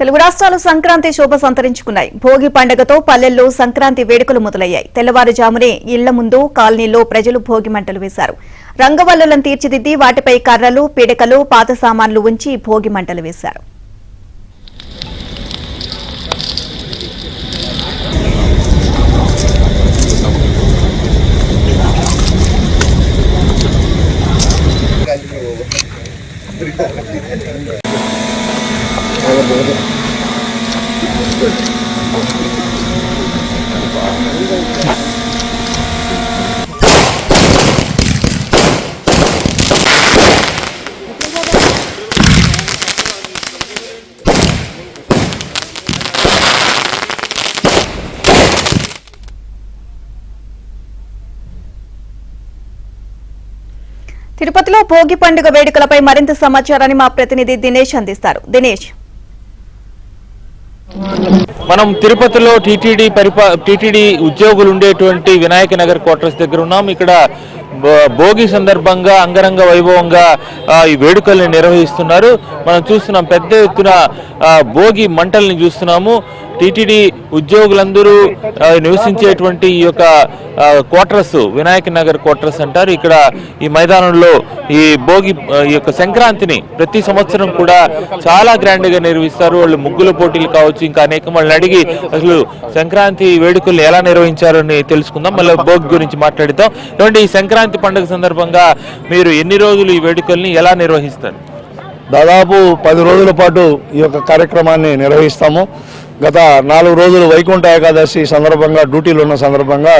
తెలుగు రాష్ట్రాలు సంక్రాంతి శోభ సంతరించుకున్నాయి. భోగి పండుగతో పల్లెల్లో సంక్రాంతి వేడుకలు మొదలయ్యాయి. తెల్లవారుజామునే ఇళ్ల ముందు కాలనీలో ప్రజలు భోగి మంటలు వేశారు. రంగవల్లులను తీర్చిదిద్ది వాటిపై కర్రలు, పిడకలు, పాత సామాన్లు ఉంచి భోగి మంటలు వేశారు. తిరుపతిలో భోగి పండుగ వేడుకలపై మరింత సమాచారాన్ని మా ప్రతినిధి దినేష్ అందిస్తారు. దినేష్, మనం తిరుపతిలో టీటీడీ ఉద్యోగులు ఉండేటువంటి వినాయక నగర్ క్వార్టర్స్ దగ్గర ఉన్నాం. ఇక్కడ భోగి సందర్భంగా అంగరంగ వైభవంగా ఈ వేడుకల్ని నిర్వహిస్తున్నారు. మనం చూస్తున్నాం, పెద్ద ఎత్తున భోగి మంటల్ని చూస్తున్నాము. టీటీడీ ఉద్యోగులందరూ నివసించేటువంటి ఈ యొక్క క్వార్టర్స్ వినాయక నగర్ క్వార్టర్స్ అంటారు. ఇక్కడ ఈ మైదానంలో ఈ భోగి ఈ యొక్క సంక్రాంతిని ప్రతి సంవత్సరం కూడా చాలా గ్రాండ్ గా నిర్వహిస్తారు. వాళ్ళు ముగ్గుల పోటీలు కావచ్చు, ఇంకా అనేక వాళ్ళని అడిగి అసలు సంక్రాంతి వేడుకలు ఎలా నిర్వహించారని తెలుసుకుందాం. మళ్ళీ భోగి గురించి మాట్లాడుతాం. ఏమంటే ఈ సంక్రాంతి పండుగ సందర్భంగా మీరు ఎన్ని రోజులు ఈ వేడుకల్ని ఎలా నిర్వహిస్తారు? దాదాపు 10 రోజుల పాటు ఈ యొక్క కార్యక్రమాన్ని నిర్వహిస్తాము. గత 4 రోజులు వైకుంఠ ఏకాదశి సందర్భంగా డ్యూటీలు ఉన్న సందర్భంగా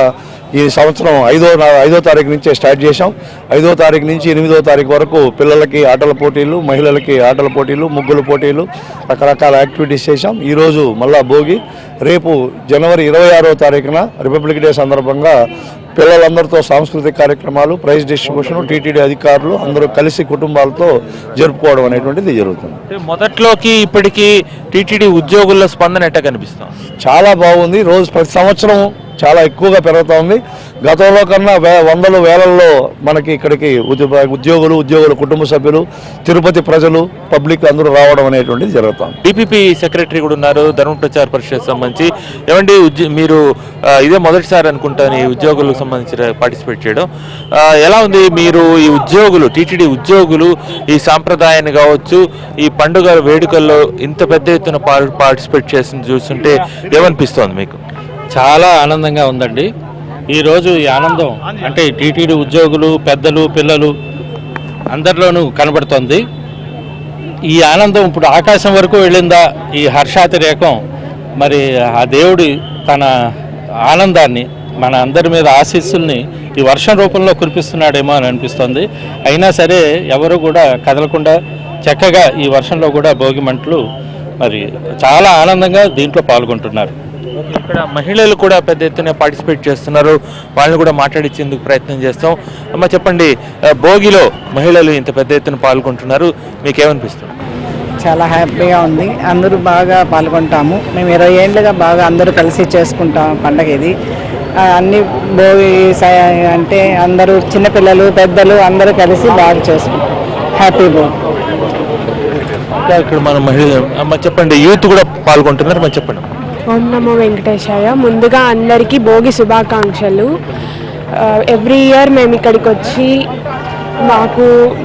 ఈ సంవత్సరం 5వ తారీఖు నుంచే స్టార్ట్ చేశాం. 5వ తారీఖు నుంచి 8వ తారీఖు వరకు పిల్లలకి ఆటల పోటీలు, మహిళలకి ఆటల పోటీలు, ముగ్గుల పోటీలు, రకరకాల యాక్టివిటీస్ చేశాం. ఈరోజు మళ్ళా భోగి. రేపు జనవరి 26వ తారీఖున రిపబ్లిక్ డే సందర్భంగా పిల్లలందరితో సాంస్కృతిక కార్యక్రమాలు, ప్రైజ్ డిస్ట్రిబ్యూషన్, టీటీడీ అధికారులు అందరూ కలిసి కుటుంబాలతో జరుపుకోవడం అనేటువంటిది జరుగుతుంది. మొదట్లోకి ఇప్పటికీ టీటీడీ ఉద్యోగుల స్పందన ఎట్లా కనిపిస్తాం? చాలా బాగుంది. రోజు ప్రతి సంవత్సరం చాలా ఎక్కువగా పెరుగుతూ ఉంది. గతంలో కన్నా వందలు వేలల్లో మనకి ఇక్కడికి ఉద్యోగుల కుటుంబ సభ్యులు, తిరుపతి ప్రజలు, పబ్లిక్ అందరూ రావడం అనేటువంటిది జరుగుతుంది. డిపిపి సెక్రటరీ కూడా ఉన్నారు, ధర్మ ప్రచార పరిషత్ సంబంధించి. ఏమండి, మీరు ఇదే మొదటిసారి అనుకుంటాను ఈ ఉద్యోగులకు సంబంధించి పార్టిసిపేట్ చేయడం. ఎలా ఉంది? మీరు ఈ ఉద్యోగులు, టీటీడీ ఉద్యోగులు ఈ సాంప్రదాయాన్ని కావచ్చు, ఈ పండుగ వేడుకల్లో ఇంత పెద్ద ఎత్తున పార్టిసిపేట్ చేసింది చూస్తుంటే ఏమనిపిస్తోంది మీకు? చాలా ఆనందంగా ఉందండి. ఈరోజు ఈ ఆనందం అంటే టీటీడీ ఉద్యోగులు, పెద్దలు, పిల్లలు అందరిలోనూ కనబడుతోంది. ఈ ఆనందం ఇప్పుడు ఆకాశం వరకు వెళ్ళిందా? ఈ హర్షాతిరేకం మరి ఆ దేవుడి తన ఆనందాన్ని, మన అందరి మీద ఆశీస్సుల్ని ఈ వర్షం రూపంలో కురిపిస్తున్నాడేమో అని అనిపిస్తుంది. అయినా సరే ఎవరు కూడా కదలకుండా చక్కగా ఈ వర్షంలో కూడా భోగి మంటలు మరి చాలా ఆనందంగా దీంట్లో పాల్గొంటున్నారు. ఇక్కడ మహిళలు కూడా పెద్ద ఎత్తున పార్టిసిపేట్ చేస్తున్నారు. వాళ్ళని కూడా మాట్లాడించేందుకు ప్రయత్నం చేస్తాం. అమ్మ, చెప్పండి, భోగిలో మహిళలు ఇంత పెద్ద ఎత్తున పాల్గొంటున్నారు, మీకేమనిపిస్తుంది? చాలా హ్యాపీగా ఉంది. అందరూ బాగా పాల్గొంటాము. మేము 20 ఏళ్ళుగా బాగా అందరూ కలిసి చేసుకుంటాం పండగ ఇది. అన్ని భోగి అంటే అందరూ చిన్నపిల్లలు, పెద్దలు అందరూ కలిసి బాగా చేసుకుంటాం. హ్యాపీ భోగి. ఇక్కడ మన మహిళలు, అమ్మ చెప్పండి, యూత్ కూడా పాల్గొంటున్నారు, మరి చెప్పండి. ఓం నమో వెంకటేశాయ. ముందుగా అందరికీ భోగి శుభాకాంక్షలు. ఎవ్రీ ఇయర్ మేము ఇక్కడికి వచ్చి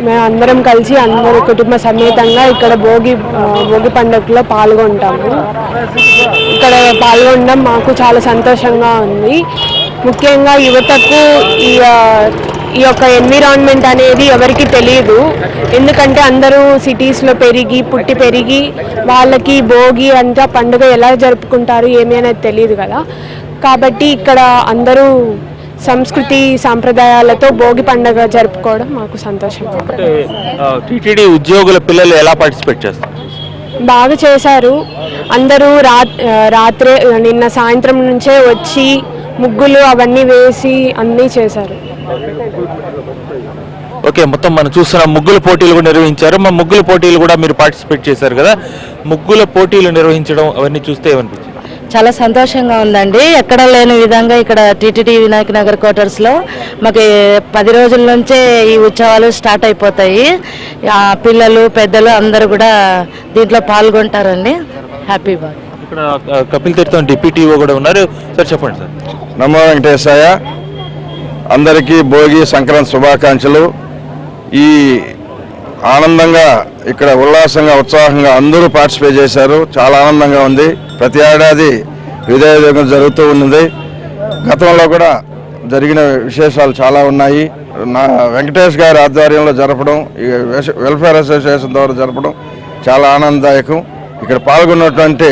మేము అందరం కలిసి అందరూ కుటుంబ సమేతంగా ఇక్కడ భోగి పండుగలో పాల్గొంటాము. ఇక్కడ పాల్గొనడం మాకు చాలా సంతోషంగా ఉంది. ముఖ్యంగా యువతకు ఈ యొక్క ఎన్విరాన్మెంట్ అనేది ఎవరికి తెలియదు. ఎందుకంటే అందరూ సిటీస్లో పుట్టి పెరిగి వాళ్ళకి భోగి అంతా పండుగ ఎలా జరుపుకుంటారు ఏమి అనేది తెలియదు కదా. కాబట్టి ఇక్కడ అందరూ సంస్కృతి సాంప్రదాయాలతో భోగి పండుగ జరుపుకోవడం మాకు సంతోషంగా. టీటీడీ ఉద్యోగుల పిల్లలు ఎలా పార్టిసిపేట్ చేస్తారు? బాగా చేశారు. అందరూ రాత్రే నిన్న సాయంత్రం నుంచే వచ్చి ముగ్గులు అవన్నీ వేసి అన్నీ చేశారు. ఓకే, మొత్తం మనం చూస్తున్నాం ముగ్గుల పోటీలు కూడా నిర్వహించారు. మా ముగ్గుల పోటీలు కూడా మీరు పార్టిసిపేట్ చేశారు కదా. ముగ్గుల పోటీలు నిర్వహించడం అవన్నీ చూస్తే ఏమనిపించింది? చాలా సంతోషంగా ఉందండి. ఎక్కడ లేని విధంగా ఇక్కడ టీటీడీ వినాయక నగర్ క్వార్టర్స్లో మాకు 10 రోజుల నుంచే ఈ ఉత్సవాలు స్టార్ట్ అయిపోతాయి. పిల్లలు, పెద్దలు అందరూ కూడా దీంట్లో పాల్గొంటారండి. Happy birthday. ఇక్కడ కపిల్ తీర్థం డిప్యూటీఓ కూడా ఉన్నారు. సార్ చెప్పండి సార్. నమో వెంకటేశాయ. అందరికీ భోగి సంక్రాంతి శుభాకాంక్షలు. ఈ ఆనందంగా ఇక్కడ ఉల్లాసంగా ఉత్సాహంగా అందరూ పార్టిసిపేట్ చేశారు. చాలా ఆనందంగా ఉంది. ప్రతి ఏడాది విధేయం జరుగుతూ ఉన్నది. గతంలో కూడా జరిగిన విశేషాలు చాలా ఉన్నాయి. వెంకటేష్ గారి ఆధ్వర్యంలో జరపడం, ఈ వెల్ఫేర్ అసోసియేషన్ ద్వారా జరపడం చాలా ఆనందదాయకం. ఇక్కడ పాల్గొన్నటువంటి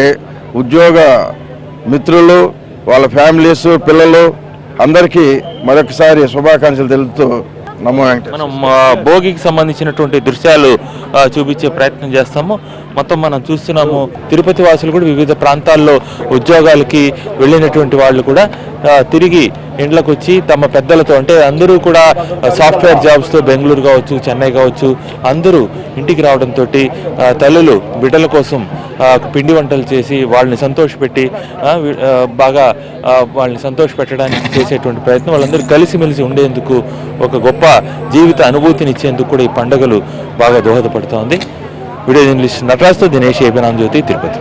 ఉద్యోగ మిత్రులు, వాళ్ళ ఫ్యామిలీస్, పిల్లలు అందరికీ మరొకసారి శుభాకాంక్షలు తెలుపుతూ నమో వెంకటేశ్వర. మనం భోగికి సంబంధించినటువంటి దృశ్యాలు చూపించే ప్రయత్నం చేస్తాము. మొత్తం మనం చూస్తున్నాము తిరుపతి వాసులు కూడా వివిధ ప్రాంతాల్లో ఉద్యోగాలకి వెళ్ళినటువంటి వాళ్ళు కూడా తిరిగి ఇండ్లకు వచ్చి తమ పెద్దలతో, అంటే అందరూ కూడా సాఫ్ట్వేర్ జాబ్స్తో బెంగళూరు కావచ్చు, చెన్నై కావచ్చు, అందరూ ఇంటికి రావడంతో తల్లులు బిడ్డల కోసం పిండి వంటలు చేసి వాళ్ళని సంతోషపెట్టి బాగా వాళ్ళని సంతోషపెట్టడానికి చేసేటువంటి ప్రయత్నం, వాళ్ళందరూ కలిసిమెలిసి ఉండేందుకు ఒక గొప్ప జీవిత అనుభూతినిచ్చేందుకు కూడా ఈ పండుగలు బాగా దోహదపడుతోంది. వీడియో జర్నలిస్ట్ నటరాజ్తో దినేష్, ఏబీనాన్ జ్యోతి, తిరుపతి.